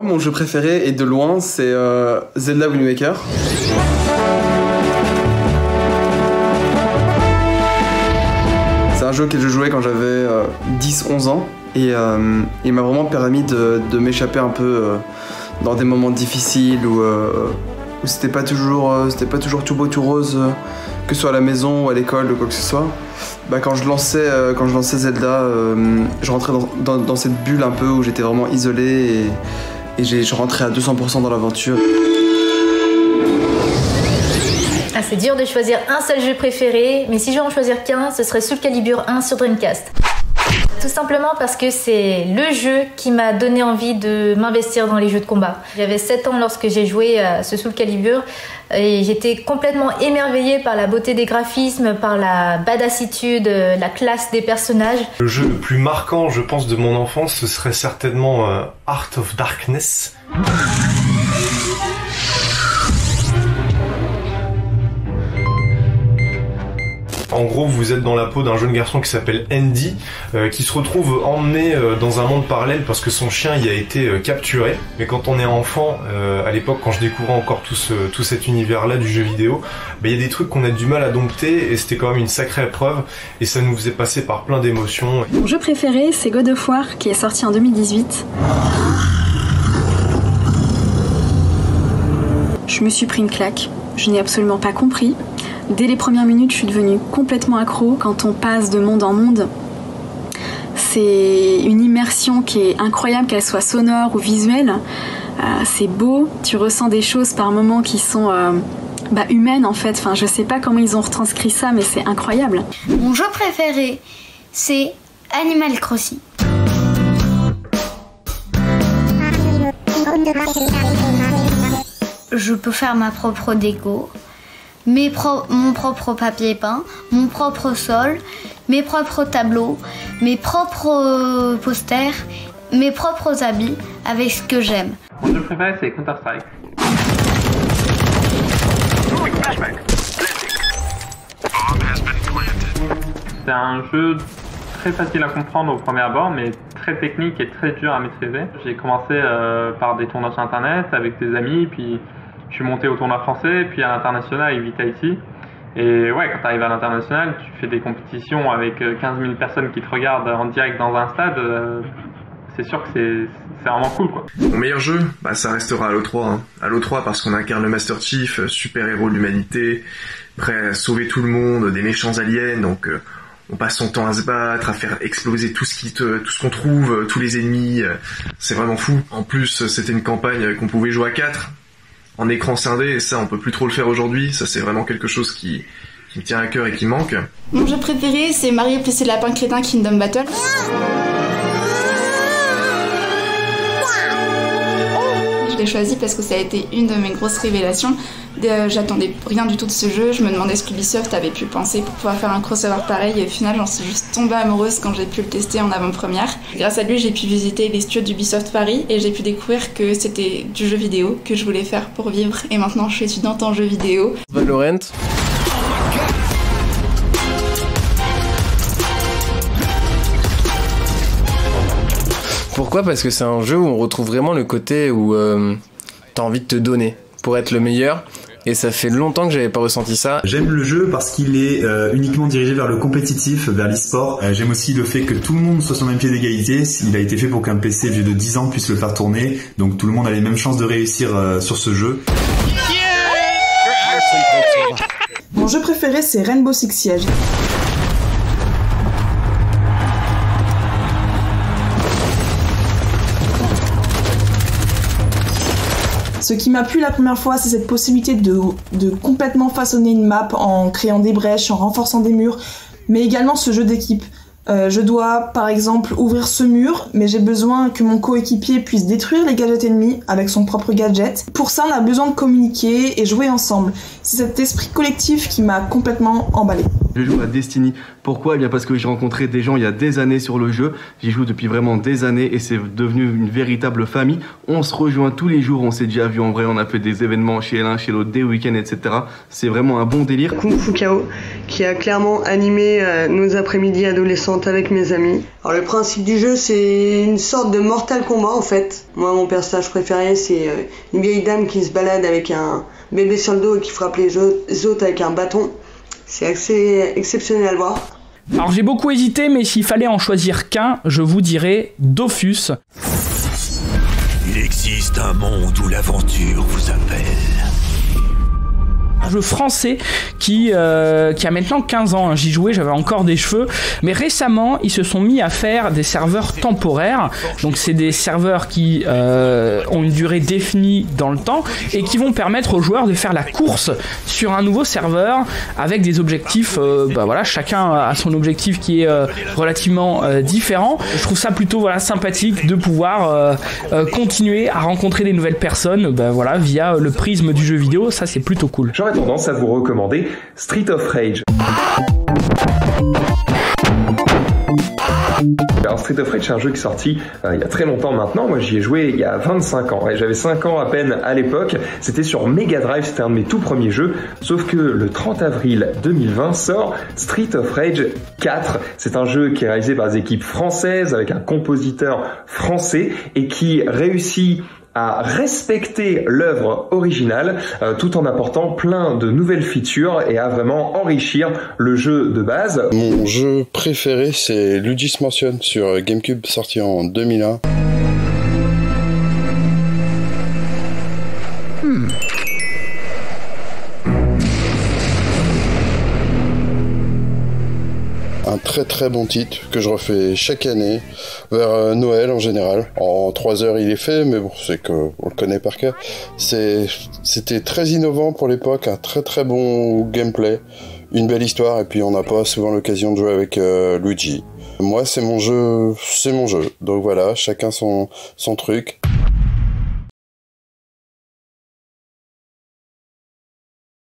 Mon jeu préféré, et de loin, c'est Zelda Wind Waker. C'est un jeu que je jouais quand j'avais 10-11 ans et il m'a vraiment permis de m'échapper un peu dans des moments difficiles où c'était pas toujours tout beau tout rose, que ce soit à la maison ou à l'école ou quoi que ce soit. Bah, quand je lançais Zelda, je rentrais dans cette bulle un peu où j'étais vraiment isolé et je rentrais à 200% dans l'aventure. Ah, c'est dur de choisir un seul jeu préféré, mais si je vais en choisir qu'un, ce serait Soul Calibur 1 sur Dreamcast. Tout simplement parce que c'est le jeu qui m'a donné envie de m'investir dans les jeux de combat. J'avais 7 ans lorsque j'ai joué à ce Soul Calibur et j'étais complètement émerveillée par la beauté des graphismes, par la badassitude, la classe des personnages. Le jeu le plus marquant, je pense, de mon enfance, ce serait certainement Art of Darkness. En gros, vous êtes dans la peau d'un jeune garçon qui s'appelle Andy, qui se retrouve emmené dans un monde parallèle parce que son chien y a été capturé. Mais quand on est enfant, à l'époque, quand je découvrais encore tout cet univers-là du jeu vidéo, il y a des trucs qu'on a du mal à dompter et c'était quand même une sacrée épreuve et ça nous faisait passer par plein d'émotions. Mon jeu préféré, c'est God of War, qui est sorti en 2018. Je me suis pris une claque, je n'ai absolument pas compris. Dès les premières minutes, je suis devenue complètement accro. Quand on passe de monde en monde, c'est une immersion qui est incroyable, qu'elle soit sonore ou visuelle. C'est beau, tu ressens des choses par moments qui sont humaines en fait. Enfin, je sais pas comment ils ont retranscrit ça, mais c'est incroyable. Mon jeu préféré, c'est Animal Crossing. Je peux faire ma propre déco. Mon propre papier peint, mon propre sol, mes propres tableaux, mes propres posters, mes propres habits avec ce que j'aime. Mon jeu préféré c'est Counter-Strike. C'est un jeu très facile à comprendre au premier abord mais très technique et très dur à maîtriser. J'ai commencé par des tournois sur internet avec des amis puis je suis monté au tournoi français, puis à l'international avec Vitality. Et ouais, quand tu arrives à l'international, tu fais des compétitions avec 15 000 personnes qui te regardent en direct dans un stade. C'est sûr que c'est vraiment cool, quoi. Mon meilleur jeu, ça restera Halo 3. Hein. Halo 3 parce qu'on incarne le Master Chief, super-héros de l'humanité, prêt à sauver tout le monde des méchants aliens. Donc on passe son temps à se battre, à faire exploser tout ce qu'on trouve, tous les ennemis. C'est vraiment fou. En plus, c'était une campagne qu'on pouvait jouer à 4. En écran scindé, et ça on peut plus trop le faire aujourd'hui, ça c'est vraiment quelque chose qui me tient à cœur et qui manque. Mon jeu préféré c'est Mario plus les lapins crétins Kingdom Battle. Je l'ai choisi parce que ça a été une de mes grosses révélations. J'attendais rien du tout de ce jeu, je me demandais ce qu'Ubisoft avait pu penser pour pouvoir faire un crossover pareil et au final j'en suis juste tombée amoureuse quand j'ai pu le tester en avant-première. Grâce à lui j'ai pu visiter les studios d'Ubisoft Paris et j'ai pu découvrir que c'était du jeu vidéo que je voulais faire pour vivre et maintenant je suis étudiante en jeu vidéo. Valorant. Pourquoi ? Parce que c'est un jeu où on retrouve vraiment le côté où t'as envie de te donner pour être le meilleur. Et ça fait longtemps que j'avais pas ressenti ça. J'aime le jeu parce qu'il est uniquement dirigé vers le compétitif, vers l'e-sport. J'aime aussi le fait que tout le monde soit sur le même pied d'égalité. Il a été fait pour qu'un PC vieux de 10 ans puisse le faire tourner. Donc tout le monde a les mêmes chances de réussir sur ce jeu. Mon jeu préféré c'est Rainbow Six Siege. Ce qui m'a plu la première fois, c'est cette possibilité de complètement façonner une map en créant des brèches, en renforçant des murs, mais également ce jeu d'équipe. Je dois, par exemple, ouvrir ce mur, mais j'ai besoin que mon coéquipier puisse détruire les gadgets ennemis avec son propre gadget. Pour ça, on a besoin de communiquer et jouer ensemble. C'est cet esprit collectif qui m'a complètement emballé. Je joue à Destiny. Pourquoi ? Eh bien parce que j'ai rencontré des gens il y a des années sur le jeu. J'y joue depuis vraiment des années et c'est devenu une véritable famille. On se rejoint tous les jours, on s'est déjà vu en vrai, on a fait des événements chez l'un, chez l'autre, des week-ends, etc. C'est vraiment un bon délire. Kung Fu KO, qui a clairement animé nos après-midi adolescentes avec mes amis. Alors le principe du jeu, c'est une sorte de Mortal Kombat en fait. Moi, mon personnage préféré, c'est une vieille dame qui se balade avec un bébé sur le dos et qui frappe les autres avec un bâton. C'est assez exceptionnel à le voir. Alors j'ai beaucoup hésité, mais s'il fallait en choisir qu'un, je vous dirais Dofus. Il existe un monde où l'aventure vous appelle. Un jeu français qui a maintenant 15 ans, hein. J'y jouais, j'avais encore des cheveux, mais récemment ils se sont mis à faire des serveurs temporaires, donc c'est des serveurs qui ont une durée définie dans le temps et qui vont permettre aux joueurs de faire la course sur un nouveau serveur avec des objectifs, voilà, chacun a son objectif qui est relativement différent. Je trouve ça plutôt sympathique de pouvoir continuer à rencontrer des nouvelles personnes voilà, via le prisme du jeu vidéo, ça c'est plutôt cool. J'aurais tendance à vous recommander Street of Rage. Alors Street of Rage, c'est un jeu qui est sorti il y a très longtemps maintenant. Moi j'y ai joué il y a 25 ans et j'avais 5 ans à peine à l'époque. C'était sur Mega Drive, c'était un de mes tout premiers jeux. Sauf que le 30 avril 2020 sort Street of Rage 4. C'est un jeu qui est réalisé par des équipes françaises avec un compositeur français et qui réussit à respecter l'œuvre originale tout en apportant plein de nouvelles features et à vraiment enrichir le jeu de base. Mon jeu préféré, c'est Luigi's Mansion sur GameCube, sorti en 2001. Un très très bon titre que je refais chaque année vers Noël en général. En 3 heures il est fait, mais bon, c'est qu'on le connaît par cœur. C'était très innovant pour l'époque, un très très bon gameplay, une belle histoire, et puis on n'a pas souvent l'occasion de jouer avec Luigi. Moi c'est mon jeu, donc voilà, chacun son truc.